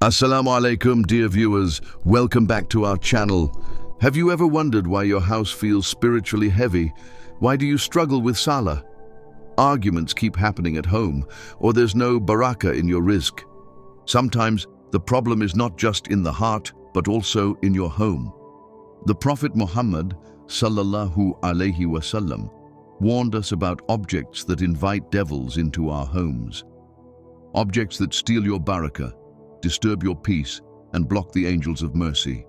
Assalamu alaikum, dear viewers. Welcome back to our channel. Have you ever wondered why your house feels spiritually heavy? Why do you struggle with salah? Arguments keep happening at home, or there's no barakah in your rizq. Sometimes the problem is not just in the heart, but also in your home. The Prophet Muhammad sallallahu alaihi wasallam warned us about objects that invite devils into our homes. Objects that steal your barakah, disturb your peace, and block the angels of mercy.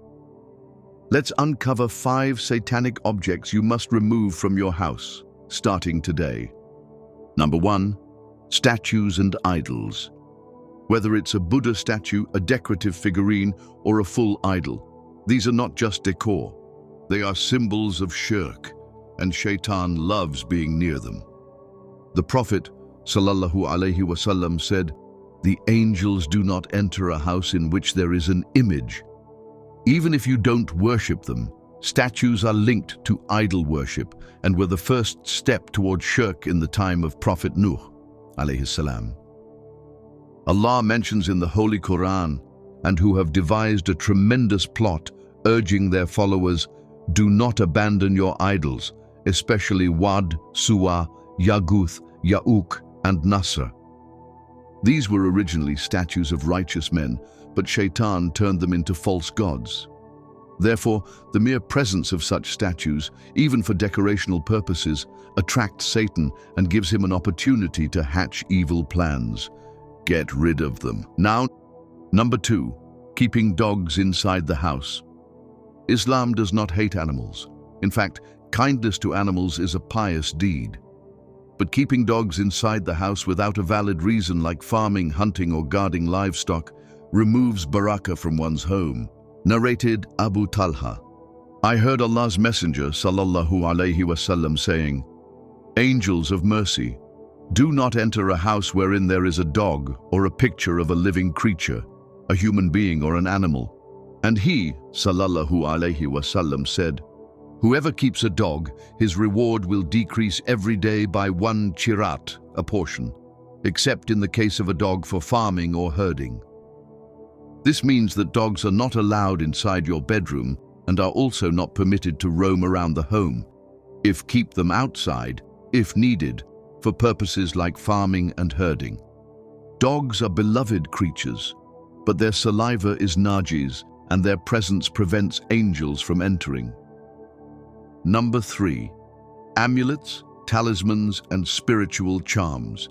Let's uncover 5 satanic objects you must remove from your house, starting today. Number 1. Statues and idols. Whether it's a Buddha statue, a decorative figurine, or a full idol, these are not just decor. They are symbols of shirk, and Shaytan loves being near them. The Prophet sallallahu alaihi wasallam said, "The angels do not enter a house in which there is an image." Even if you don't worship them, statues are linked to idol worship and were the first step toward shirk in the time of Prophet Nuh alayhi salam. Allah mentions in the Holy Quran, "And who have devised a tremendous plot, urging their followers, do not abandon your idols, especially Wad, Suwa, Yaguth, Ya'uk, and Nasr." These were originally statues of righteous men, but Shaytan turned them into false gods. Therefore, the mere presence of such statues, even for decorational purposes, attracts Satan and gives him an opportunity to hatch evil plans. Get rid of them. Now, number 2, keeping dogs inside the house. Islam does not hate animals. In fact, kindness to animals is a pious deed. But keeping dogs inside the house without a valid reason, like farming, hunting, or guarding livestock, removes barakah from one's home. Narrated Abu Talha. I heard Allah's Messenger sallallahu alaihi wasallam saying, "Angels of mercy, do not enter a house wherein there is a dog or a picture of a living creature, a human being or an animal." And he, sallallahu alaihi wasallam, said, "Whoever keeps a dog, his reward will decrease every day by 1 chirat, a portion, except in the case of a dog for farming or herding." This means that dogs are not allowed inside your bedroom and are also not permitted to roam around the home. Keep them outside, if needed, for purposes like farming and herding. Dogs are beloved creatures, but their saliva is najis, and their presence prevents angels from entering. Number 3. Amulets, talismans, and spiritual charms.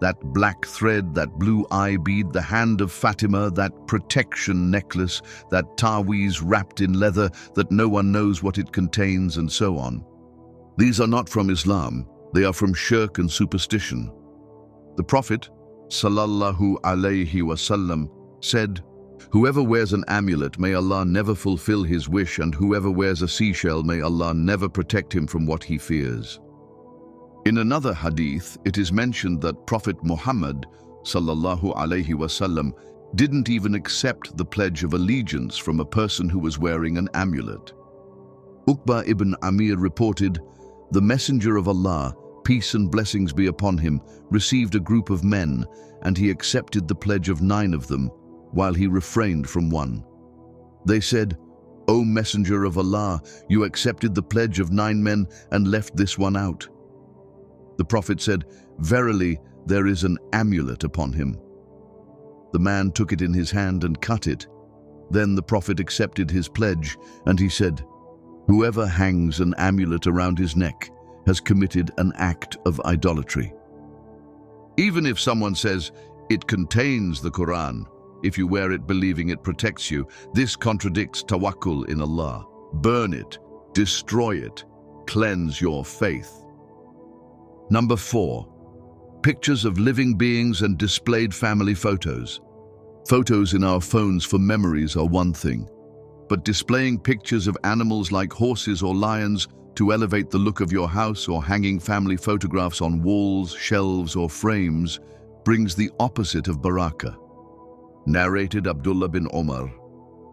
That black thread, that blue eye bead, the hand of Fatima, that protection necklace, that taweez wrapped in leather that no one knows what it contains, and so on. These are not from Islam, they are from shirk and superstition. The Prophet, sallallahu alaihi wasallam, said, "Whoever wears an amulet, may Allah never fulfill his wish, and whoever wears a seashell, may Allah never protect him from what he fears." In another hadith, it is mentioned that Prophet Muhammad sallallahu alaihi wasallam didn't even accept the pledge of allegiance from a person who was wearing an amulet. Uqba ibn Amir reported, "The Messenger of Allah, peace and blessings be upon him, received a group of men, and he accepted the pledge of 9 of them, while he refrained from one. They said, 'O Messenger of Allah, you accepted the pledge of 9 men and left this one out.' The Prophet said, 'Verily, there is an amulet upon him.' The man took it in his hand and cut it. Then the Prophet accepted his pledge, and he said, 'Whoever hangs an amulet around his neck has committed an act of idolatry.'" Even if someone says, "It contains the Quran," if you wear it believing it protects you, this contradicts tawakkul in Allah. Burn it, destroy it, cleanse your faith. Number 4. Pictures of living beings and displayed family photos. Photos in our phones for memories are one thing, but displaying pictures of animals like horses or lions to elevate the look of your house, or hanging family photographs on walls, shelves, or frames brings the opposite of barakah. Narrated Abdullah bin Omar.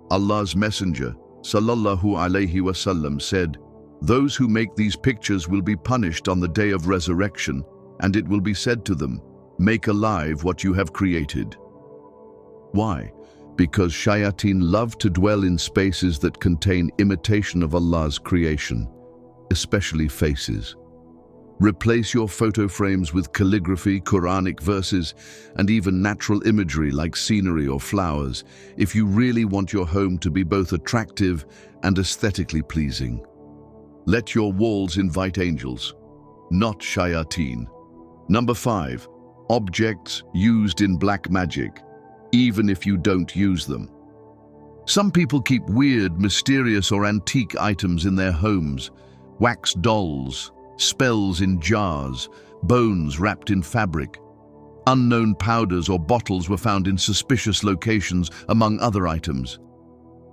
Allah's Messenger sallallahu alaihi wasallam said, "Those who make these pictures will be punished on the day of resurrection, and it will be said to them, 'Make alive what you have created.'" Why? Because Shayateen love to dwell in spaces that contain imitation of Allah's creation, especially faces. Replace your photo frames with calligraphy, Qur'anic verses, and even natural imagery like scenery or flowers if you really want your home to be both attractive and aesthetically pleasing. Let your walls invite angels, not Shayateen. Number 5. Objects used in black magic, even if you don't use them. Some people keep weird, mysterious, or antique items in their homes. Wax dolls, spells in jars, bones wrapped in fabric. Unknown powders or bottles were found in suspicious locations, among other items.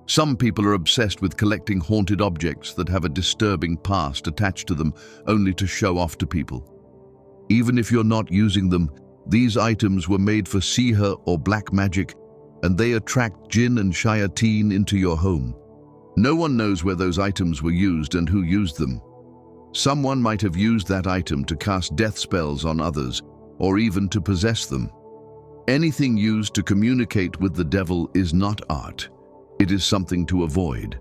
Some people are obsessed with collecting haunted objects that have a disturbing past attached to them, only to show off to people. Even if you're not using them, these items were made for sihr or black magic, and they attract jinn and shayateen into your home. No one knows where those items were used and who used them. Someone might have used that item to cast death spells on others, or even to possess them. Anything used to communicate with the devil is not art. It is something to avoid.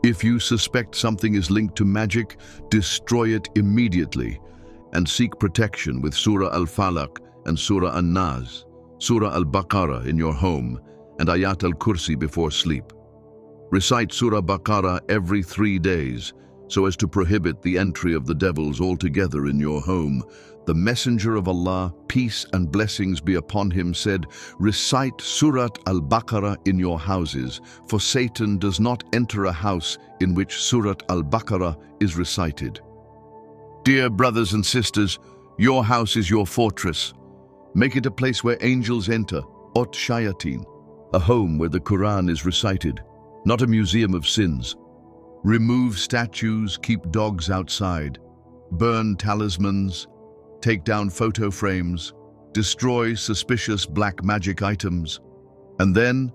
If you suspect something is linked to magic, destroy it immediately and seek protection with Surah Al-Falaq and Surah An-Nas, Surah Al-Baqarah in your home, and Ayat Al-Kursi before sleep. Recite Surah Baqarah every 3 days so as to prohibit the entry of the devils altogether in your home. The Messenger of Allah, peace and blessings be upon him, said, "Recite Surat Al-Baqarah in your houses, for Satan does not enter a house in which Surat Al-Baqarah is recited." Dear brothers and sisters, your house is your fortress. Make it a place where angels enter, Ot Shayateen, a home where the Quran is recited, not a museum of sins. Remove statues, keep dogs outside, burn talismans, take down photo frames, destroy suspicious black magic items, and then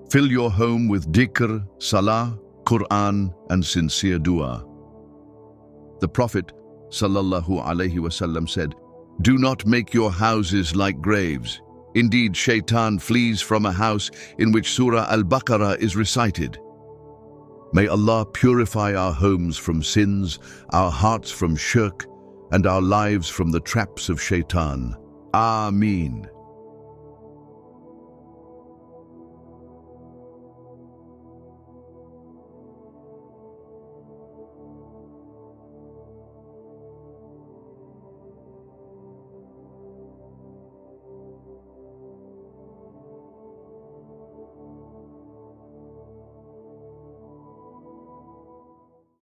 fill your home with dhikr, salah, Quran, and sincere dua. The Prophet sallallahu alaihi wasallam said, "Do not make your houses like graves. Indeed, Shaytan flees from a house in which Surah Al-Baqarah is recited." May Allah purify our homes from sins, our hearts from shirk, and our lives from the traps of Shaytan. Ameen.